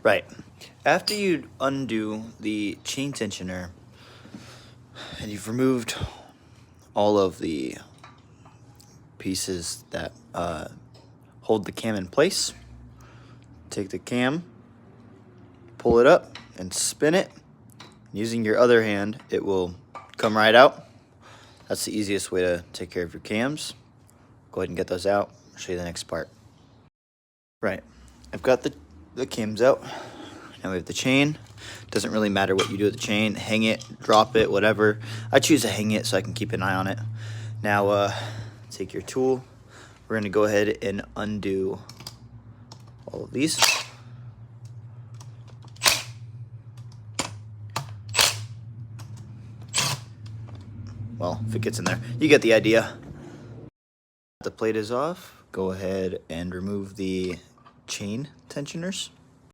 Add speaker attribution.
Speaker 1: Right. After you undo the chain tensioner and you've removed all of the pieces that hold the cam in place, take the cam, pull it up, and spin it. Using your other hand, it will come right out. That's the easiest way to take care of your cams. Go ahead and get those out. I'll show you the next part. Right. I've got the cams out. Now we have the chain. Doesn't really matter what you do with the chain. Hang it, drop it, whatever. I choose to hang it so I can keep an eye on it. Now take your tool. We're gonna go ahead and undo all of these. Well, if it gets in there, you get the idea. The plate is off. Go ahead and remove the chain tensioners.